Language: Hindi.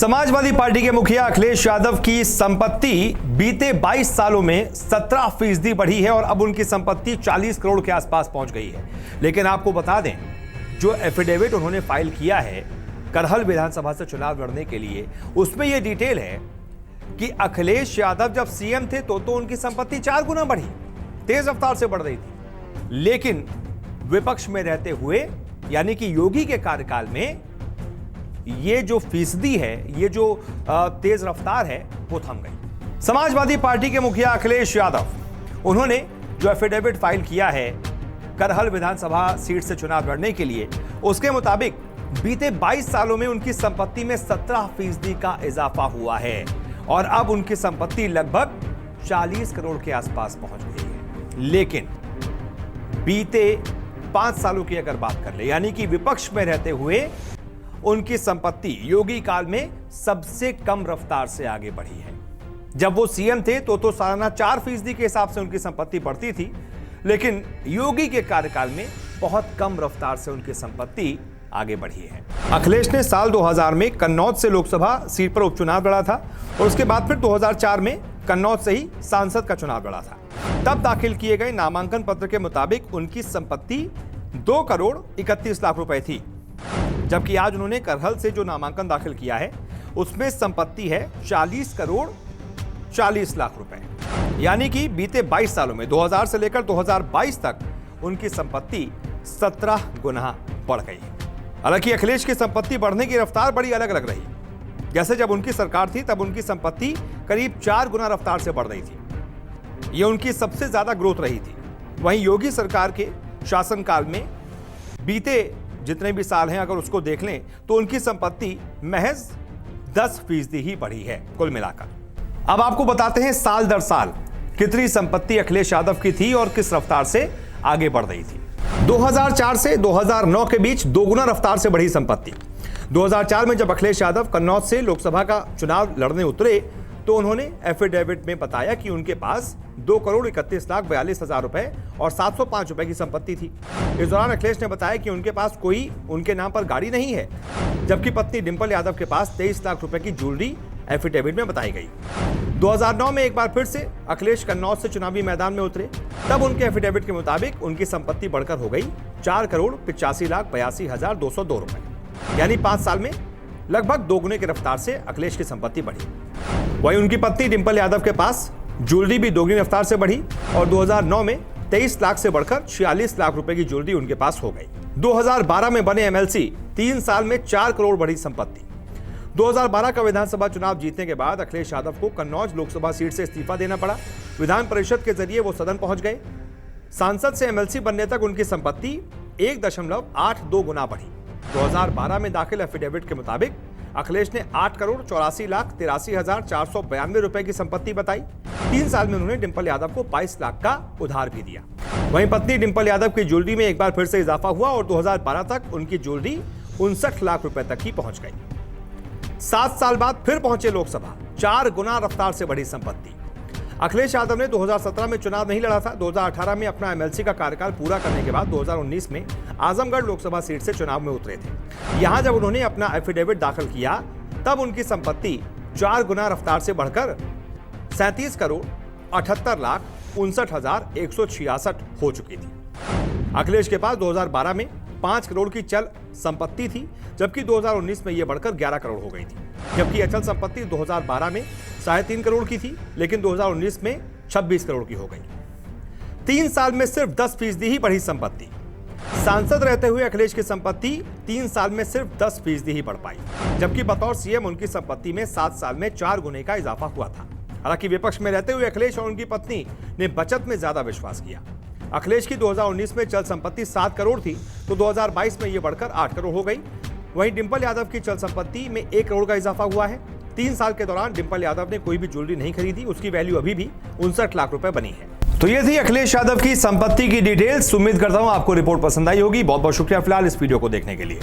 समाजवादी पार्टी के मुखिया अखिलेश यादव की संपत्ति बीते 22 सालों में 17% बढ़ी है और अब उनकी संपत्ति 40 करोड़ के आसपास पहुंच गई है। लेकिन आपको बता दें, जो एफिडेविट उन्होंने फाइल किया है करहल विधानसभा से चुनाव लड़ने के लिए, उसमें यह डिटेल है कि अखिलेश यादव जब सीएम थे तो उनकी संपत्ति 4 गुना बढ़ी, तेज रफ्तार से बढ़ रही थी। लेकिन विपक्ष में रहते हुए यानी कि योगी के कार्यकाल में ये जो फीसदी है, ये जो तेज रफ्तार है, वो थम गई। समाजवादी पार्टी के मुखिया अखिलेश यादव, उन्होंने जो एफिडेविट फाइल किया है करहल विधानसभा सीट से चुनाव लड़ने के लिए, उसके मुताबिक बीते 22 सालों में उनकी संपत्ति में 17% का इजाफा हुआ है और अब उनकी संपत्ति लगभग 40 करोड़ के आसपास पहुंच गई है। लेकिन बीते 5 सालों की अगर बात कर ले, यानी कि विपक्ष में रहते हुए उनकी संपत्ति योगी काल में सबसे कम रफ्तार से आगे बढ़ी है। जब वो सीएम थे तो सालाना 4% के हिसाब से उनकी संपत्ति बढ़ती थी, लेकिन योगी के कार्यकाल में बहुत कम रफ्तार से उनकी संपत्ति आगे बढ़ी है। अखिलेश ने साल 2000 में कन्नौज से लोकसभा सीट पर उपचुनाव लड़ा था और उसके बाद फिर 2004 में कन्नौज से ही सांसद का चुनाव लड़ा था। तब दाखिल किए गए नामांकन पत्र के मुताबिक उनकी संपत्ति 2 करोड़ 31 लाख रुपए थी, जबकि आज उन्होंने करहल से जो नामांकन दाखिल किया है उसमें संपत्ति है 40 करोड़ 40 लाख रुपए। यानी कि बीते 22 सालों में 2000 से लेकर 2022 तक उनकी संपत्ति 17 गुना बढ़ गई है। हालांकि अखिलेश की संपत्ति बढ़ने की रफ्तार बड़ी अलग अलग रही। जैसे जब उनकी सरकार थी तब उनकी संपत्ति करीब 4 गुना रफ्तार से बढ़ रही थी, यह उनकी सबसे ज्यादा ग्रोथ रही थी। वहीं योगी सरकार के शासनकाल में बीते जितने भी साल हैं अगर उसको देख लें तो उनकी संपत्ति महज 10% ही बढ़ी है कुल मिलाकर। अब आपको बताते हैं साल दर साल कितनी संपत्ति अखिलेश यादव की थी और किस रफ्तार से आगे बढ़ रही थी। 2004 से 2009 के बीच 2 गुना रफ्तार से बढ़ी संपत्ति। 2004 में जब अखिलेश यादव कन्नौज से लोकसभा का चुनाव लड़ने उतरे तो उन्होंने एफिडेविट में बताया कि उनके पास 2 करोड़ 31 लाख 42 हजार रुपए और 705 रुपए की संपत्ति थी। इस दौरान अखिलेश ने बताया कि उनके पास कोई उनके नाम पर गाड़ी नहीं है, जबकि पत्नी डिंपल यादव के पास 23 लाख रुपए की ज्वेलरी एफिडेविट में बताई गई। 2009 में एक बार फिर से अखिलेश कन्नौज से चुनावी मैदान में उतरे, तब उनके एफिडेविट के मुताबिक उनकी संपत्ति बढ़कर हो गई 4 करोड़ 85 लाख 82 हजार 202 रुपए। यानी 5 साल में लगभग 2 गुने की रफ्तार से अखिलेश की संपत्ति बढ़ी। वहीं उनकी पत्नी डिंपल यादव के पास ज्वेलरी भी 2 गुनी रफ्तार से बढ़ी और 2009 में 23 लाख से बढ़कर 46 लाख रुपए की ज्वेलरी उनके पास हो गई। 2012 में बने एमएलसी 3 साल में 4 करोड़ बढ़ी संपत्ति। 2012 का विधानसभा चुनाव जीतने के बाद अखिलेश यादव को कन्नौज लोकसभा सीट से इस्तीफा देना पड़ा। विधान परिषद के जरिए वो सदन पहुंच गए। सांसद से एमएलसी बनने तक उनकी संपत्ति 1.82 गुना बढ़ी। 2012 में दाखिल एफिडेविट के मुताबिक अखिलेश ने 8 करोड़ 84 लाख 83 हजार 492 रुपए की संपत्ति बताई। 3 साल में उन्होंने डिंपल यादव को 22 लाख का उधार भी दिया। वहीं पत्नी डिंपल यादव की ज्वेलरी में एक बार फिर से इजाफा हुआ और 2012 तक उनकी ज्वेलरी 59 लाख रुपए तक ही पहुंच गई। 7 साल बाद फिर पहुंचे लोकसभा, 4 गुना रफ्तार से बढ़ी संपत्ति। अखिलेश यादव ने 2017 में चुनाव नहीं लड़ा था। 2018 में अपना एमएलसी का कार्यकाल पूरा करने के बाद 2019 में आजमगढ़ लोकसभा सीट से चुनाव में उतरे थे। यहां जब उन्होंने अपना एफिडेविट दाखिल किया तब उनकी संपत्ति 4 गुना रफ्तार से बढ़कर 37 करोड़ 78 लाख 59 हजार 166 हो चुकी थी। अखिलेश के पास 2012 में 5 करोड़ की चल संपत्ति थी, जबकि 2019 में यह बढ़कर 11 करोड़ हो गई थी। जबकि अचल संपत्ति 2012 में 3.5 करोड़ की थी, लेकिन 2019 में 26 करोड़ की हो गई। 3 साल में सिर्फ 10% ही बढ़ी संपत्ति। सांसद रहते हुए अखिलेश की संपत्ति 3 साल में सिर्फ 10% ही बढ़ पाई, जबकि बतौर सीएम उनकी संपत्ति में 7 साल में 4 गुने का इजाफा हुआ था। हालांकि विपक्ष में रहते हुए अखिलेश और उनकी पत्नी ने बचत में ज्यादा विश्वास किया। अखिलेश की 2019 में चल संपत्ति 7 करोड़ थी तो 2022 में यह बढ़कर 8 करोड़ हो गई। वहीं डिंपल यादव की चल संपत्ति में 1 करोड़ का इजाफा हुआ है। 3 साल के दौरान डिंपल यादव ने कोई भी ज्वेलरी नहीं खरीदी, उसकी वैल्यू अभी भी 59 लाख रुपए बनी है। तो ये थी अखिलेश यादव की संपत्ति की डिटेल्स। उम्मीद करता हूं आपको रिपोर्ट पसंद आई होगी। बहुत बहुत शुक्रिया फिलहाल इस वीडियो को देखने के लिए।